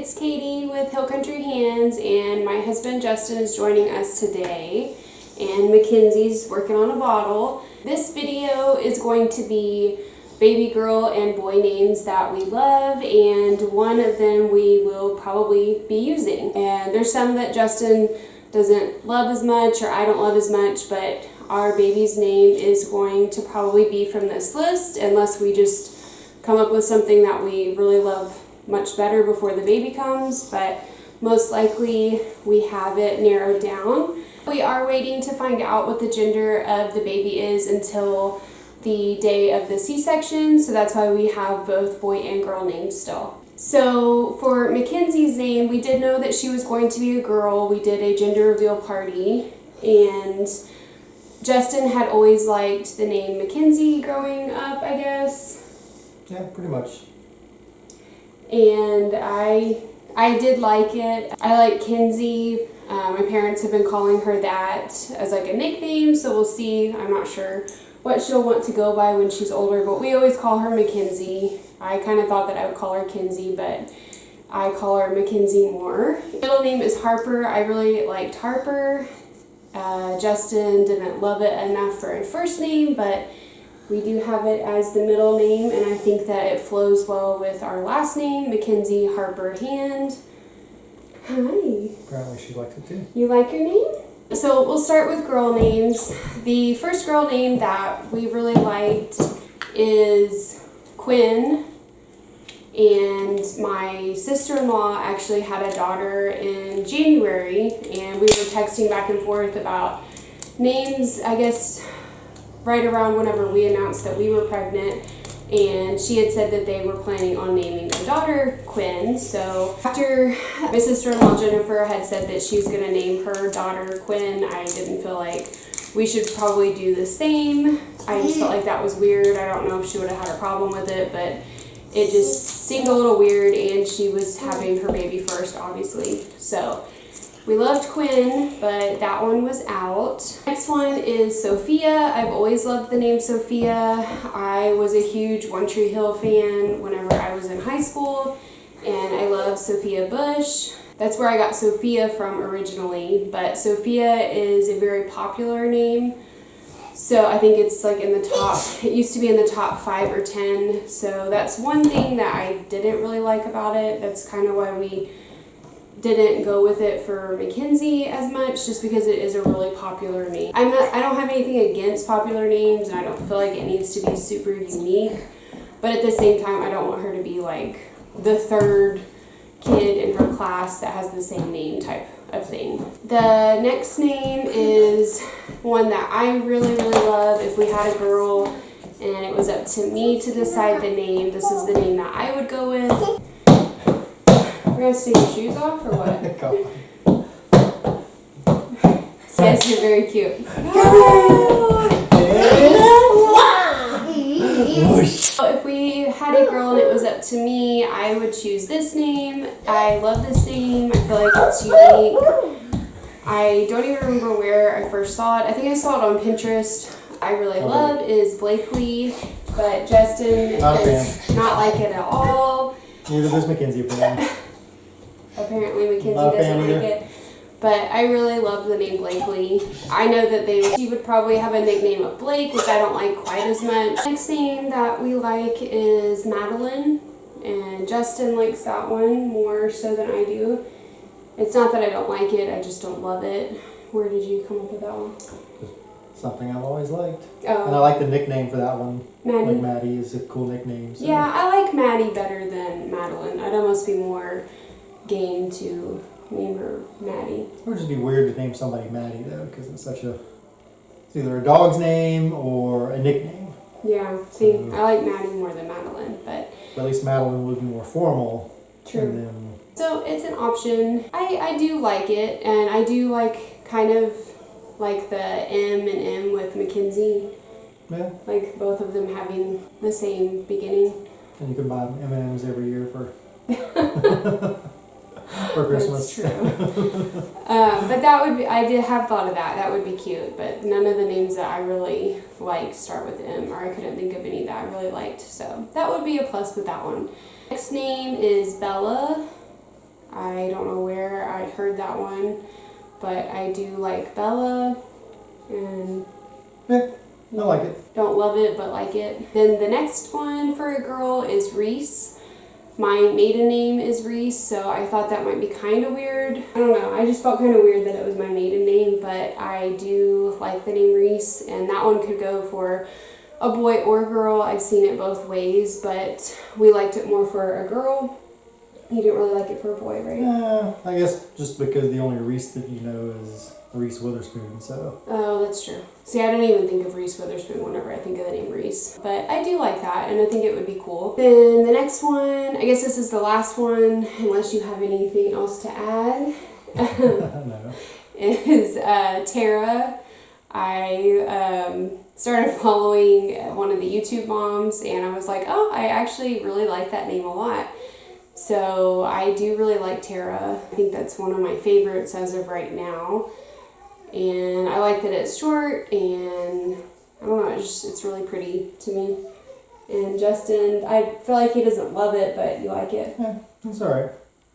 it's Katie with Hill Country Hands, and my husband Justin is joining us today, and Mackenzie's working on a bottle. This video is going to be baby girl and boy names that we love, and one of them we will probably be using. And there's some that Justin doesn't love as much or I don't love as much, but our baby's name is going to probably be from this list unless we just come up with something that we really love much better before the baby comes, but most likely we have it narrowed down. We are waiting to find out what the gender of the baby is until the day of the C-section, so that's why we have both boy and girl names still. So for Mackenzie's name, we did know that she was going to be a girl. We did a gender reveal party, and Justin had always liked the name Mackenzie growing up, I guess. Yeah, pretty much. And I did like it. I like Kenzie. My parents have been calling her that as like a nickname, so we'll see. I'm not sure what she'll want to go by when she's older, but we always call her Mackenzie. I kind of thought that I would call her Kenzie, but I call her Mackenzie more. Middle name is Harper. I really liked Harper. Justin didn't love it enough for a first name, but we do have it as the middle name, and I think that it flows well with our last name, Mackenzie Harper Hand. Hi. Apparently she likes it too. You like your name? So we'll start with girl names. The first girl name that we really liked is Quinn, and my sister-in-law actually had a daughter in January, and we were texting back and forth about names, I guess, right around whenever we announced that we were pregnant, and she had said that they were planning on naming their daughter Quinn. So after my sister-in-law Jennifer had said that she's going to name her daughter Quinn, I didn't feel like we should probably do the same. I just felt like that was weird. I don't know if she would have had a problem with it, but it just seemed a little weird, and she was having her baby first, obviously. So we loved Quinn, but that one was out. Next one is Sophia. I've always loved the name Sophia. I was a huge One Tree Hill fan whenever I was in high school, and I love Sophia Bush. That's where I got Sophia from originally, but Sophia is a very popular name. So I think it's like in the top, it used to be in the top 5 or 10. So that's one thing that I didn't really like about it. That's kind of why we didn't go with it for Mackenzie as much, just because it is a really popular name. I don't have anything against popular names, and I don't feel like it needs to be super unique, but at the same time I don't want her to be like the third kid in her class that has the same name type of thing. The next name is one that I really love. If we had a girl and it was up to me to decide the name, this is the name that I would go with. We're gonna take your shoes off or what? Yes, you're very cute. If we had a girl and it was up to me, I would choose this name. I love this name. I feel like it's unique. I don't even remember where I first saw it. I think I saw it on Pinterest. I really love is Blakely, but Justin does not like it at all. Neither does Mackenzie apparently. Apparently Mackenzie doesn't like it, but I really love the name Blakely. I know that she would probably have a nickname of Blake, which I don't like quite as much. Next name that we like is Madeline, and Justin likes that one more so than I do. It's not that I don't like it, I just don't love it. Where did you come up with that one? Something I've always liked. Oh. And I like the nickname for that one. Maddie. Like Maddie is a cool nickname. So. Yeah, I like Maddie better than Madeline. I'd almost be more game to name her Maddie. It would just be weird to name somebody Maddie though, because it's either a dog's name or a nickname. Yeah, see, I like Maddie more than Madeline, but at least Madeline would be more formal. True. So it's an option. I do like it, and I do like kind of like the M and M with Mackenzie. Yeah. Like both of them having the same beginning. And you can buy M&Ms every year for for Christmas. That's true. But that would be, I did have thought of that. That would be cute, but none of the names that I really like start with M, or I couldn't think of any that I really liked. So that would be a plus with that one. Next name is Bella. I don't know where I heard that one, but I do like Bella, and Yeah, I like it. don't love it, but like it. Then the next one for a girl is Reese. My maiden name is Reese, so I thought that might be kind of weird. I don't know, I just felt kind of weird that it was my maiden name, but I do like the name Reese, and that one could go for a boy or girl. I've seen it both ways, but we liked it more for a girl. You didn't really like it for a boy, right? Yeah, I guess just because the only Reese that you know is Reese Witherspoon, so. Oh, that's true. See, I didn't even think of Reese Witherspoon whenever I think of the name Reese. But I do like that, and I think it would be cool. Then the next one, I guess this is the last one, unless you have anything else to add, No. is Tara. I started following one of the YouTube moms, and I was like, oh, I actually really like that name a lot. So I do really like Tara. I think that's one of my favorites as of right now. And I like that it's short, and I don't know, it's really pretty to me. And Justin, I feel like he doesn't love it, but you like it. Yeah, it's alright.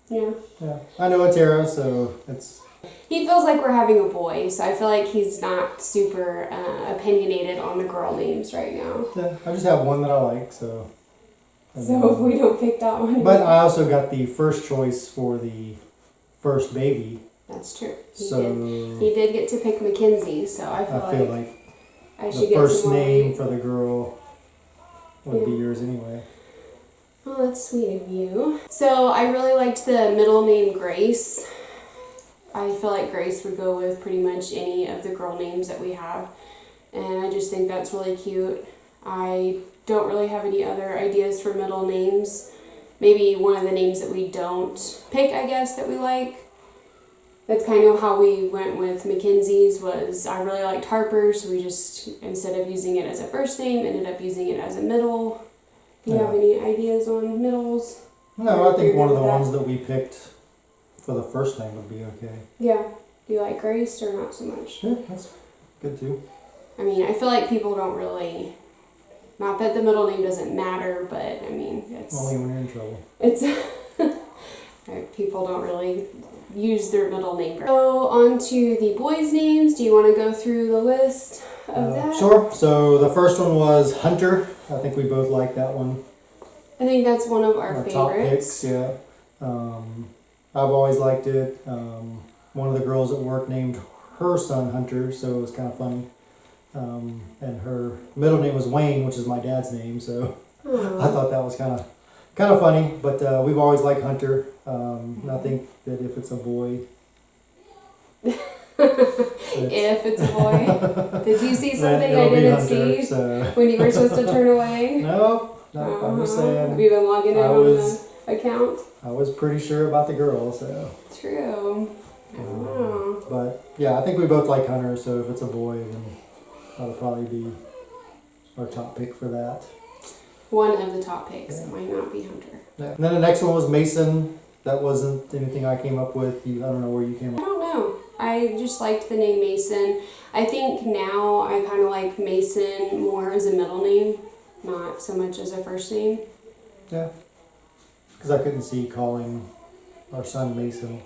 Yeah. Yeah, I know it's Tara, so it's. He feels like we're having a boy, so I feel like he's not super opinionated on the girl names right now. Yeah, I just have one that I like, so. So if we don't pick that one. But I also got the first choice for the first baby. That's true. He did get to pick Mackenzie, so I feel like I should the get first some more name weight. for the girl would be yours anyway. Oh, that's sweet of you. So I really liked the middle name Grace. I feel like Grace would go with pretty much any of the girl names that we have. And I just think that's really cute. I don't really have any other ideas for middle names. Maybe one of the names that we don't pick, I guess, that we like. That's kind of how we went with Mackenzie's. Was I really liked Harper, so we just, instead of using it as a first name, ended up using it as a middle. Do you have any ideas on middles? No, I think one of the ones that we picked for the first name would be okay. Yeah. Do you like Grace or not so much? Yeah, that's good too. I mean, I feel like people don't really, not that the middle name doesn't matter, but I mean, it's... Only when you're in trouble. It's... people don't really use their middle name. So, on to the boys' names. Do you want to go through the list of that? Sure. So the first one was Hunter. I think we both like that one. I think that's one of our favorites. Top picks, yeah. I've always liked it. One of the girls at work named her son Hunter, so it was kind of funny. And her middle name was Wayne, which is my dad's name, so I thought that was kind of funny. But we've always liked Hunter. And I think that if it's a boy, if it's a boy, did you see something I didn't Hunter, see so. when you were supposed to turn away? No, I'm just saying. Have you been logging in on the account? I was pretty sure about the girl, so. True. I don't know. But yeah, I think we both like Hunter, so if it's a boy, then that'll probably be our top pick for that. One of the top picks. It might not be Hunter. Yeah. And then the next one was Mason. That wasn't anything I came up with. I don't know where you came I up. don't know. I just liked the name Mason. I think now I kind of like Mason more as a middle name, not so much as a first name. Yeah. Because I couldn't see calling our son Mason.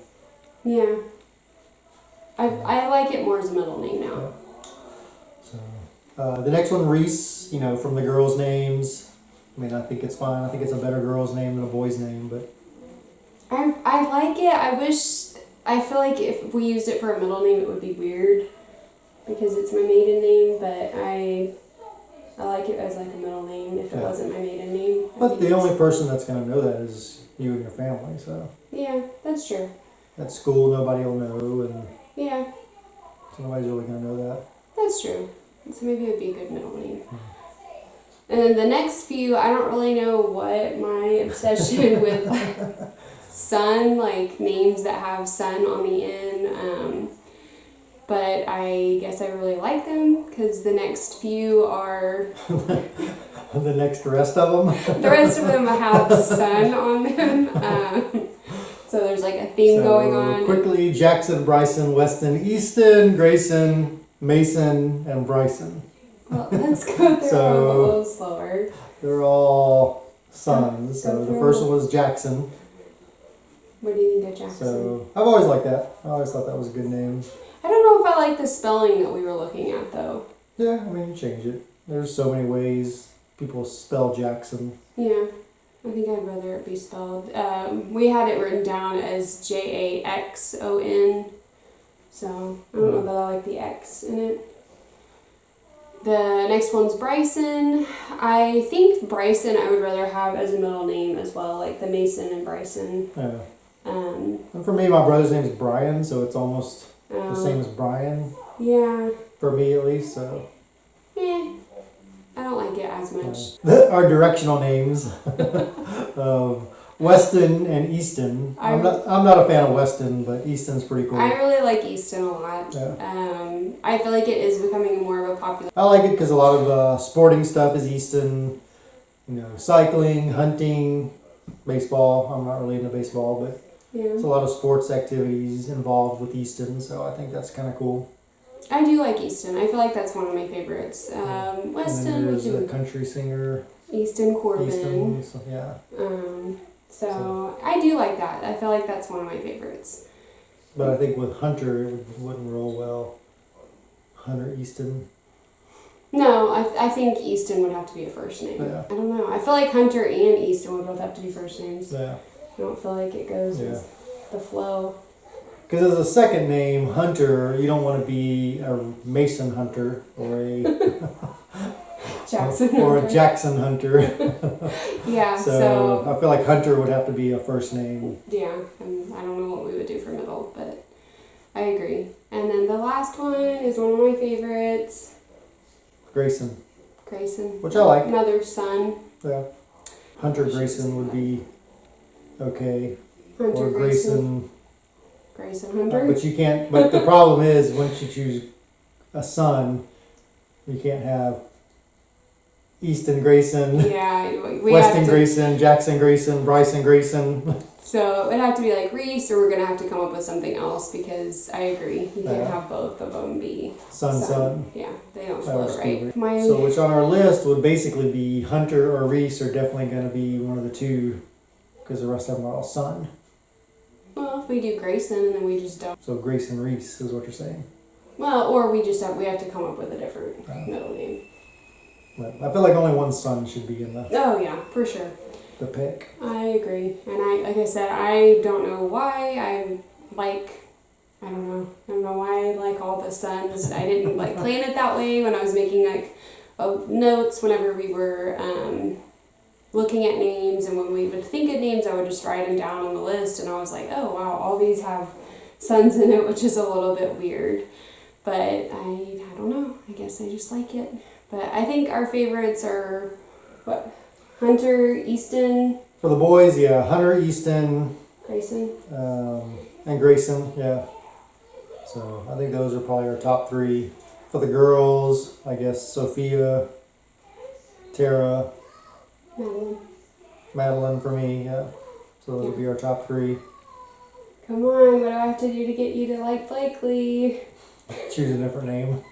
Yeah. I like it more as a middle name now. Yeah. So the next one, Reese, from the girls' names. I mean, I think it's fine. I think it's a better girl's name than a boy's name, but. I like it. I feel like if we used it for a middle name, it would be weird because it's my maiden name, but I like it as like a middle name if it wasn't my maiden name. But the only person that's going to know that is you and your family, so. Yeah, that's true. At school, nobody will know, and Yeah, so nobody's really going to know that. that's true. So maybe it would be a good middle name. And then the next few, I don't really know what my obsession with son, like names that have son on the end, but I guess I really like them because the next few are... The next rest of them? The rest of them have sun on them. So there's like a theme going on. Quickly, Jackson, Bryson, Weston, Easton, Grayson, Mason, and Bryson. Well, let's go through them a little slower. They're all sons. So the first one was Jackson. What do you think of Jackson? So I've always liked that. I always thought that was a good name. I don't know if I like the spelling that we were looking at though. Yeah, I mean, you change it. There's so many ways people spell Jackson. Yeah, I think I'd rather it be spelled. We had it written down as Jaxon, so I don't know that I like the X in it. The next one's Bryson. I think Bryson I would rather have as a middle name as well, like the Mason and Bryson. Yeah. And for me, my brother's name is Brian, so it's almost the same as Brian. Yeah. For me, at least. So. I don't like it as much. Our directional names of Weston and Easton. I'm not a fan of Weston, but Easton's pretty cool. I really like Easton a lot. Yeah. I feel like it is becoming more of a popular. I like it because a lot of sporting stuff is Easton. Cycling, hunting, baseball. I'm not really into baseball, but there's a lot of sports activities involved with Easton, so I think that's kind of cool. I do like Easton. I feel like that's one of my favorites. Weston. And then there's a country singer. Easton Corbin. Easton, so, yeah. So I do like that. I feel like that's one of my favorites. But I think with Hunter, it wouldn't roll well. Hunter Easton. No, I think Easton would have to be a first name. Yeah. I don't know. I feel like Hunter and Easton would both have to be first names. Yeah. I don't feel like it goes with the flow. Because as a second name, Hunter, you don't want to be a Mason Hunter or a Jackson or Hunter. a Jackson Hunter. Yeah. So I feel like Hunter would have to be a first name. Yeah, and I don't know what we would do for middle, but I agree. And then the last one is one of my favorites. Grayson. Grayson. Which I like. Another son. Yeah. Hunter Grayson would be okay. Hunter or Grayson. Grayson Hunter. But you can't. But the problem is, once you choose a son, you can't have Easton Grayson, Weston Grayson, Jackson Grayson, Bryson Grayson. So it would have to be like Reese, or we're gonna have to come up with something else because I agree you can't have both of them be son. Yeah, they don't flow right. So which on our list would basically be Hunter or Reese are definitely going to be one of the two, because the rest of them are all son. Well, if we do Grayson and then we just don't. So Grayson Reese is what you're saying. Well, or we have to come up with a different middle name. But I feel like only one son should be in the. Oh yeah, for sure. The pick. I agree, and like I said, I don't know why I don't know why I like all the sons. I didn't like plan it that way when I was making notes whenever we were looking at names, and when we would think of names, I would just write them down on the list, and I was like, oh wow, all these have sons in it, which is a little bit weird, but I don't know, I guess I just like it. But I think our favorites are Hunter, Easton. For the boys, Hunter, Easton, Grayson. And Grayson, So I think those are probably our top three. For the girls, I guess Sophia, Tara, Madeline for me, So those would be our top three. Come on, what do I have to do to get you to like Blakely? Choose a different name.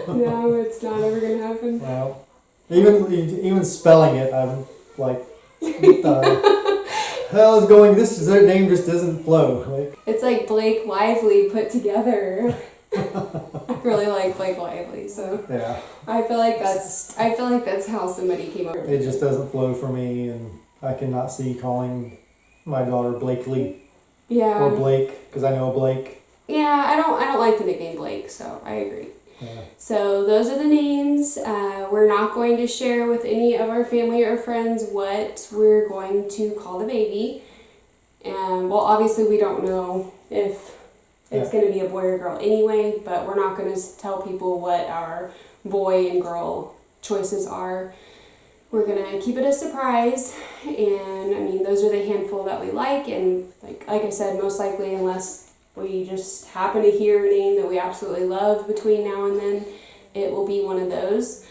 No, it's not ever gonna happen. Well, even spelling it, I'm like, what the hell is going? Their name just doesn't flow. It's like Blake Lively put together. I really like Blake Lively, so yeah. I feel like that's how somebody came up with it. It just doesn't flow for me, and I cannot see calling my daughter Blakely. Yeah. Or Blake, because I know Blake. Yeah, I don't like the nickname Blake, so I agree. Yeah. So those are the names. We're not going to share with any of our family or friends what we're going to call the baby. And well, obviously we don't know if it's going to be a boy or girl anyway, but we're not going to tell people what our boy and girl choices are. We're going to keep it a surprise. And I mean, those are the handful that we like. And like I said, most likely, unless we just happen to hear a name that we absolutely love between now and then, it will be one of those.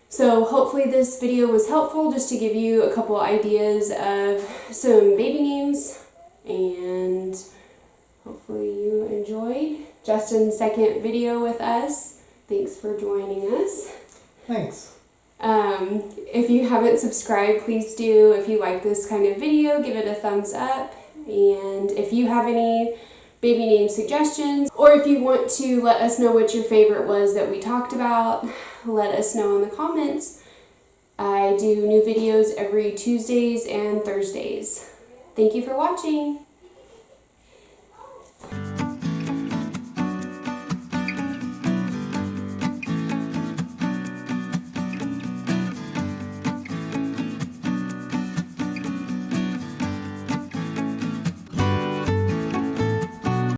So hopefully this video was helpful just to give you a couple ideas of some baby names, and hopefully you enjoyed Justin's second video with us. Thanks for joining us. Thanks. If you haven't subscribed, please do. If you like this kind of video, give it a thumbs up. And if you have any baby name suggestions, or if you want to let us know what your favorite was that we talked about, let us know in the comments. I do new videos every Tuesdays and Thursdays. Thank you for watching.